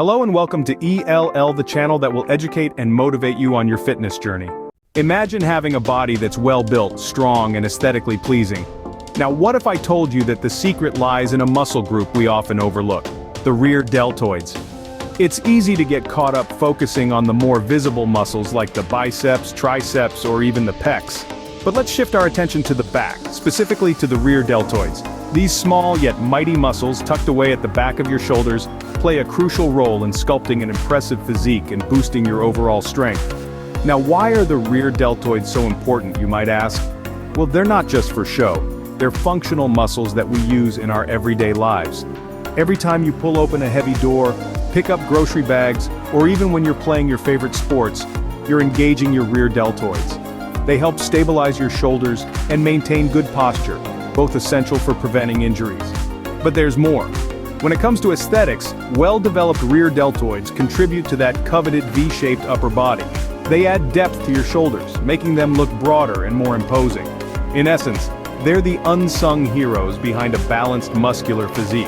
Hello and welcome to ELL, the channel that will educate and motivate you on your fitness journey. Imagine having a body that's well built, strong, and aesthetically pleasing. Now what if I told you that the secret lies in a muscle group we often overlook, the rear deltoids? It's easy to get caught up focusing on the more visible muscles like the biceps, triceps, or even the pecs. But let's shift our attention to the back, specifically to the rear deltoids. These small yet mighty muscles tucked away at the back of your shoulders play a crucial role in sculpting an impressive physique and boosting your overall strength. Now why are the rear deltoids so important, you might ask? Well, they're not just for show. They're functional muscles that we use in our everyday lives. Every time you pull open a heavy door, pick up grocery bags, or even when you're playing your favorite sports, you're engaging your rear deltoids. They help stabilize your shoulders and maintain good posture, both essential for preventing injuries. But there's more. When it comes to aesthetics, well-developed rear deltoids contribute to that coveted V-shaped upper body. They add depth to your shoulders, making them look broader and more imposing. In essence, they're the unsung heroes behind a balanced muscular physique.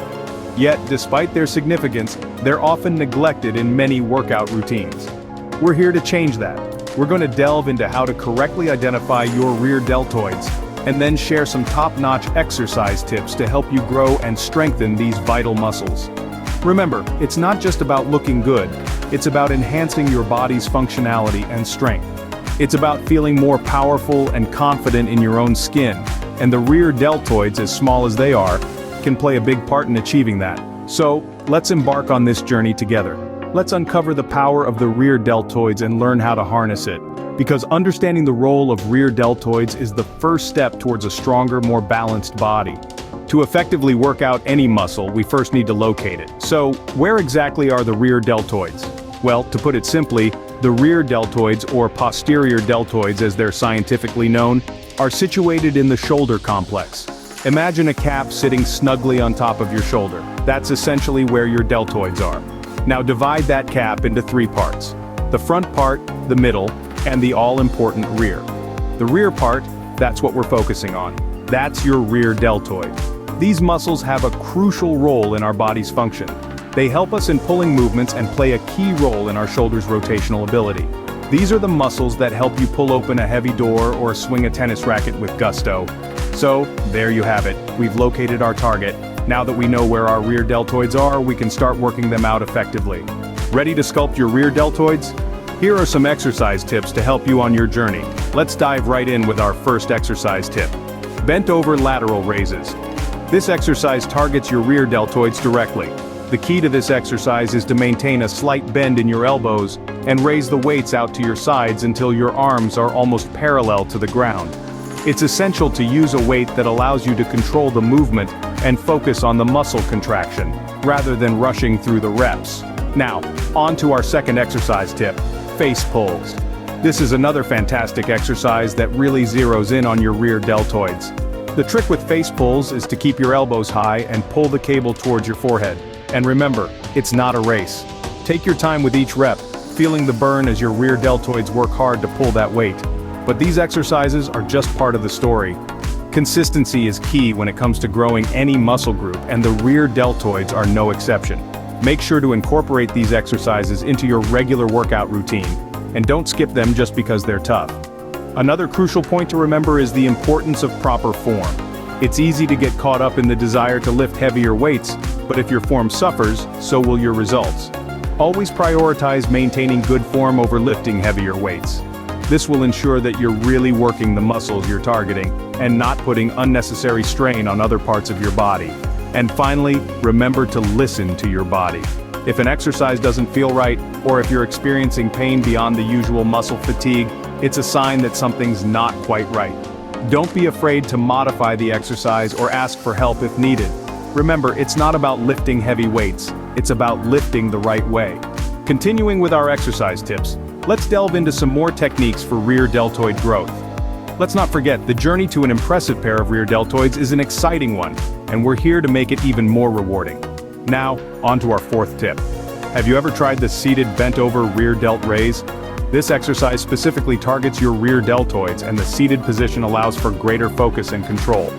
Yet, despite their significance, they're often neglected in many workout routines. We're here to change that. We're going to delve into how to correctly identify your rear deltoids, and then share some top-notch exercise tips to help you grow and strengthen these vital muscles. Remember, it's not just about looking good, it's about enhancing your body's functionality and strength. It's about feeling more powerful and confident in your own skin, and the rear deltoids, as small as they are, can play a big part in achieving that. So, let's embark on this journey together. Let's uncover the power of the rear deltoids and learn how to harness it. Because understanding the role of rear deltoids is the first step towards a stronger, more balanced body. To effectively work out any muscle, we first need to locate it. So, where exactly are the rear deltoids? Well, to put it simply, the rear deltoids, or posterior deltoids as they're scientifically known, are situated in the shoulder complex. Imagine a cap sitting snugly on top of your shoulder. That's essentially where your deltoids are. Now divide that cap into three parts. The front part, the middle, and the all-important rear. The rear part, that's what we're focusing on. That's your rear deltoid. These muscles have a crucial role in our body's function. They help us in pulling movements and play a key role in our shoulders' rotational ability. These are the muscles that help you pull open a heavy door or swing a tennis racket with gusto. So, there you have it. We've located our target. Now that we know where our rear deltoids are, we can start working them out effectively. Ready to sculpt your rear deltoids? Here are some exercise tips to help you on your journey. Let's dive right in with our first exercise tip. Bent over lateral raises. This exercise targets your rear deltoids directly. The key to this exercise is to maintain a slight bend in your elbows and raise the weights out to your sides until your arms are almost parallel to the ground. It's essential to use a weight that allows you to control the movement and focus on the muscle contraction, rather than rushing through the reps. Now, on to our second exercise tip. Face pulls. This is another fantastic exercise that really zeroes in on your rear deltoids. The trick with face pulls is to keep your elbows high and pull the cable towards your forehead. And remember, it's not a race. Take your time with each rep, feeling the burn as your rear deltoids work hard to pull that weight. But these exercises are just part of the story. Consistency is key when it comes to growing any muscle group, and the rear deltoids are no exception. Make sure to incorporate these exercises into your regular workout routine, and don't skip them just because they're tough. Another crucial point to remember is the importance of proper form. It's easy to get caught up in the desire to lift heavier weights, but if your form suffers, so will your results. Always prioritize maintaining good form over lifting heavier weights. This will ensure that you're really working the muscles you're targeting, and not putting unnecessary strain on other parts of your body. And finally, remember to listen to your body. If an exercise doesn't feel right, or if you're experiencing pain beyond the usual muscle fatigue, it's a sign that something's not quite right. Don't be afraid to modify the exercise or ask for help if needed. Remember, it's not about lifting heavy weights, it's about lifting the right way. Continuing with our exercise tips, let's delve into some more techniques for rear deltoid growth. Let's not forget, the journey to an impressive pair of rear deltoids is an exciting one, and we're here to make it even more rewarding. Now, on to our fourth tip. Have you ever tried the seated bent-over rear delt raise? This exercise specifically targets your rear deltoids, and the seated position allows for greater focus and control.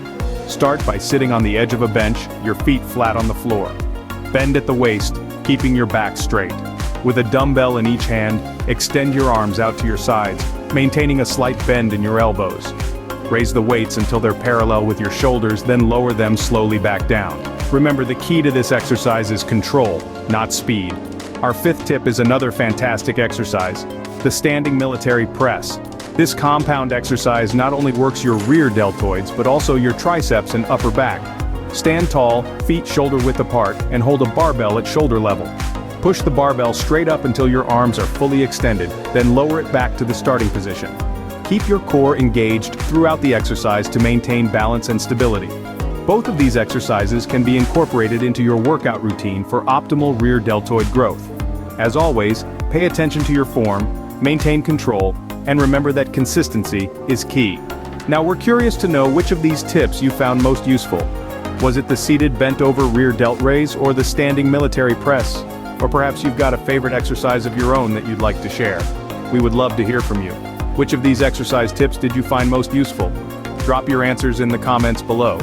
Start by sitting on the edge of a bench, your feet flat on the floor. Bend at the waist, keeping your back straight. With a dumbbell in each hand, extend your arms out to your sides, maintaining a slight bend in your elbows. Raise the weights until they're parallel with your shoulders, then lower them slowly back down. Remember, the key to this exercise is control, not speed. Our fifth tip is another fantastic exercise, the standing military press. This compound exercise not only works your rear deltoids, but also your triceps and upper back. Stand tall, feet shoulder width apart, and hold a barbell at shoulder level. Push the barbell straight up until your arms are fully extended, then lower it back to the starting position. Keep your core engaged throughout the exercise to maintain balance and stability. Both of these exercises can be incorporated into your workout routine for optimal rear deltoid growth. As always, pay attention to your form, maintain control, and remember that consistency is key. Now we're curious to know which of these tips you found most useful. Was it the seated bent over rear delt raise or the standing military press? Or perhaps you've got a favorite exercise of your own that you'd like to share. We would love to hear from you. Which of these exercise tips did you find most useful? Drop your answers in the comments below.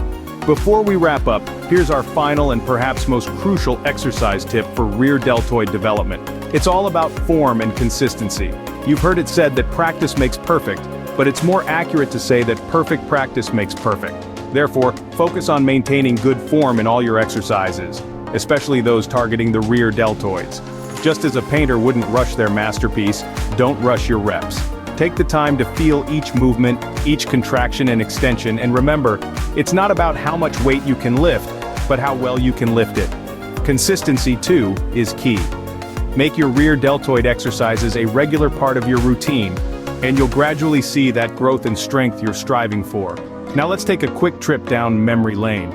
Before we wrap up, here's our final and perhaps most crucial exercise tip for rear deltoid development. It's all about form and consistency. You've heard it said that practice makes perfect, but it's more accurate to say that perfect practice makes perfect. Therefore, focus on maintaining good form in all your exercises, especially those targeting the rear deltoids. Just as a painter wouldn't rush their masterpiece, don't rush your reps. Take the time to feel each movement, each contraction and extension, and remember, it's not about how much weight you can lift, but how well you can lift it. Consistency, too, is key. Make your rear deltoid exercises a regular part of your routine, and you'll gradually see that growth and strength you're striving for. Now let's take a quick trip down memory lane.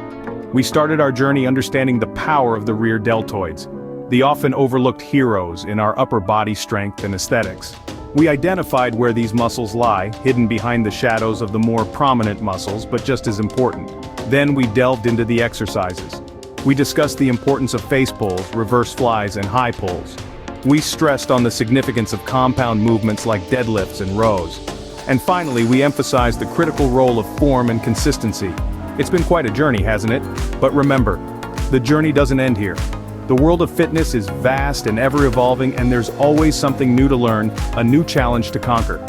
We started our journey understanding the power of the rear deltoids, the often overlooked heroes in our upper body strength and aesthetics. We identified where these muscles lie, hidden behind the shadows of the more prominent muscles, but just as important. Then we delved into the exercises. We discussed the importance of face pulls, reverse flies, and high pulls. We stressed on the significance of compound movements like deadlifts and rows. And finally, we emphasized the critical role of form and consistency. It's been quite a journey, hasn't it? But remember, the journey doesn't end here. The world of fitness is vast and ever-evolving, and there's always something new to learn, a new challenge to conquer.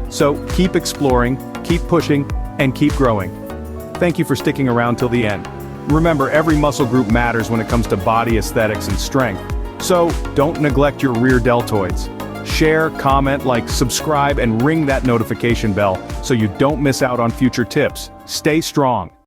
So keep exploring, keep pushing, and keep growing. Thank you for sticking around till the end. Remember, every muscle group matters when it comes to body aesthetics and strength. So don't neglect your rear deltoids. Share, comment, like, subscribe, and ring that notification bell so you don't miss out on future tips. Stay strong.